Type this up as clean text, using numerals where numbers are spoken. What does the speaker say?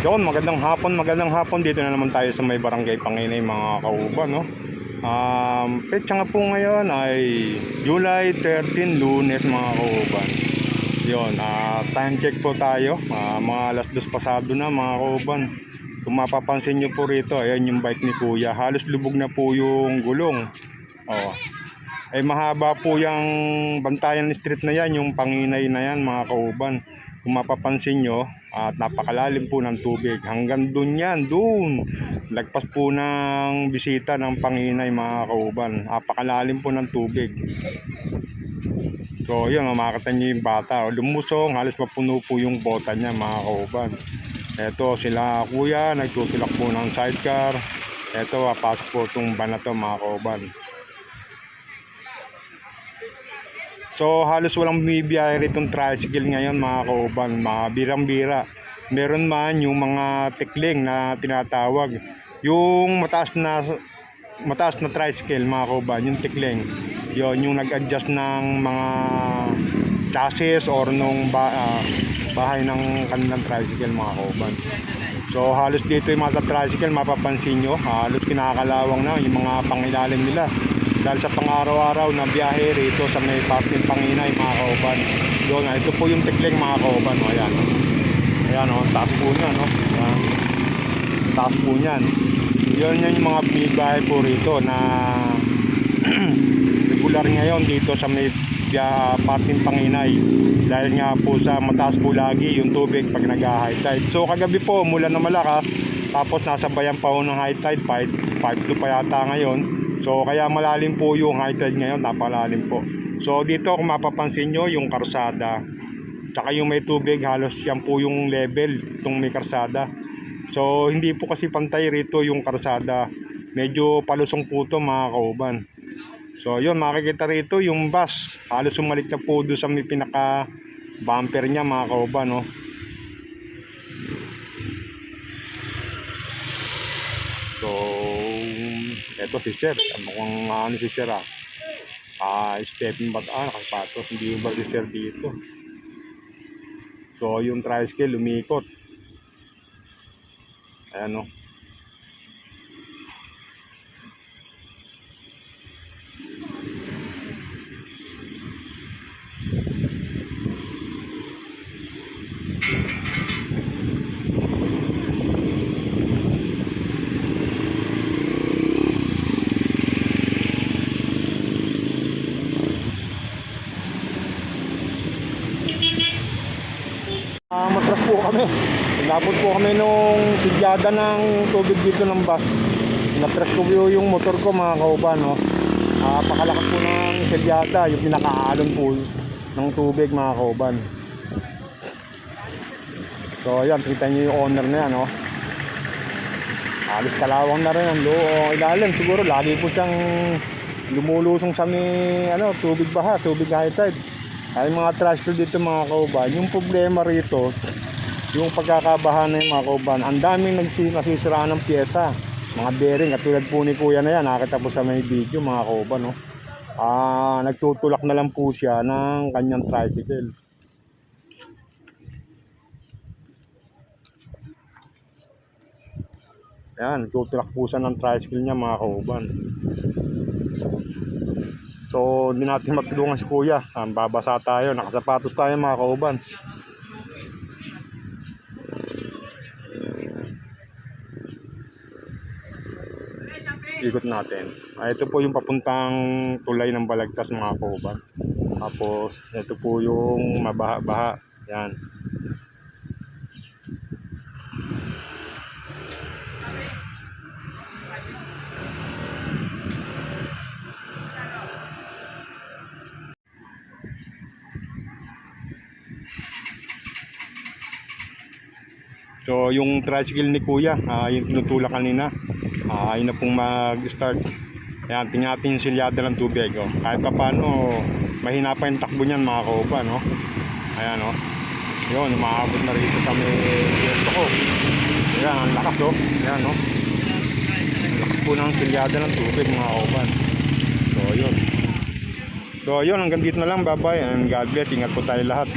Yun, magandang hapon. Dito na naman tayo sa may barangay Panginay mga kauban, no? Petsa nga po ngayon ay July 13, Lunes mga kauban. Yun, time check po tayo. Mga alas 2 pasado na mga kauban. Kung mapapansin nyo po rito, ayan yung bike ni Kuya. Halos lubog na po yung gulong. Oh. Ay mahaba po yung Bantayan Street na yan, yung Panginay na yan mga kauban. Kung mapapansin nyo, at napakalalim po ng tubig. Hanggang dun yan, dun. Lagpas po ng bisita ng Panginay mga kauban. Napakalalim po ng tubig. So yun, makakita nyo yung bata. Lumusong, halos mapuno po yung bota niya mga kauban. Eto sila kuya, nagtutulak po ng sidecar. Eto, pasok po itong van na to mga kauban. So halos walang bumibiyahe ritong tricycle ngayon mga kauban, mga birang-bira. Meron man yung mga tikling na tinatawag, yung mataas na tricycle mga kauban, yung tikling. Yon yung nag-adjust ng mga chassis or nung bahay ng kanilang tricycle mga kauban. So halos dito yung mga tricycle, mapapansin nyo, halos kinakalawang na yung mga pangilalim nila. Dahil sa pang-araw-araw na biyahe rito sa may parking Panginay mga kauban. Yun, ito po yung tikling mga kauban. O, ayan. Ayan o, taas po niyan. No? Ayan. Taas po niyan. Yun yung mga biyahe po rito na regular ngayon dito sa may parking Panginay. Dahil nga po sa mataas po lagi yung tubig pag nag-high tide. So kagabi po, umulan na malakas. Tapos nasa bayan pa po ng high tide, 5 pa yata ngayon. So kaya malalim po yung high tide ngayon, napalalim po. So dito kung mapapansin nyo yung karsada, tsaka yung may tubig, halos yan po yung level itong may karsada. So hindi po kasi pantay rito yung karsada, medyo palusong po ito mga kauban. So yun, makikita rito yung bus, halos sumalik na po doon sa may pinaka bumper nya mga kauban, no? So eto si Sir, mukhang ano si Sir stepping back, nakasapatos, hindi ba si Sir dito. So yung tricycle lumikot, ayan o. Matras po kami. Inabot po kami nung sidyada ng tubig dito ng bus. Natras ko yung motor ko mga kauban, no? Pakalakas po ng sidyada, yung pinakaalon po ng tubig mga kauban. So ayan, kita nyo yung owner na yan, no? Alis kalawang na rin ang ilalim. Siguro lagi po siyang lumulusong sa may tubig baha, tubig high tide. Ay mga tricycle dito mga kauban, yung problema rito, yung pagkakabahan na yung mga kauban, ang daming nasisiraan ng pyesa, mga bearing, katulad po ni Kuya na yan, nakita po sa may video mga kauban, no? Nagtutulak na lang po siya ng kanyang tricycle. Yan, nagtutulak po siya ng tricycle niya mga kauban. So hindi natin matulungan si Kuya, babasa tayo, nakasapatos tayo mga kauban. Ikot natin. Ito po yung papuntang tulay ng Balagtas mga kauban. Tapos ito po yung mabaha-baha. Yan. So yung tricycle ni Kuya, yung tinutulak kanina, yun na pong mag-start. Ayan, tingnan yung silyada ng tubig. Oh. Kahit pa paano, mahina pa yung takbo niyan mga kauban, no? Ayan, oh. Yun, umaabot na rito sa may pwesto ko. Ayan, ang lakas, oh. Ayan, oh. Lakas po ng silyada ng tubig mga kauban. So yun. So yun, hanggang dito na lang. Bye bye and God bless. Ingat po tayo lahat.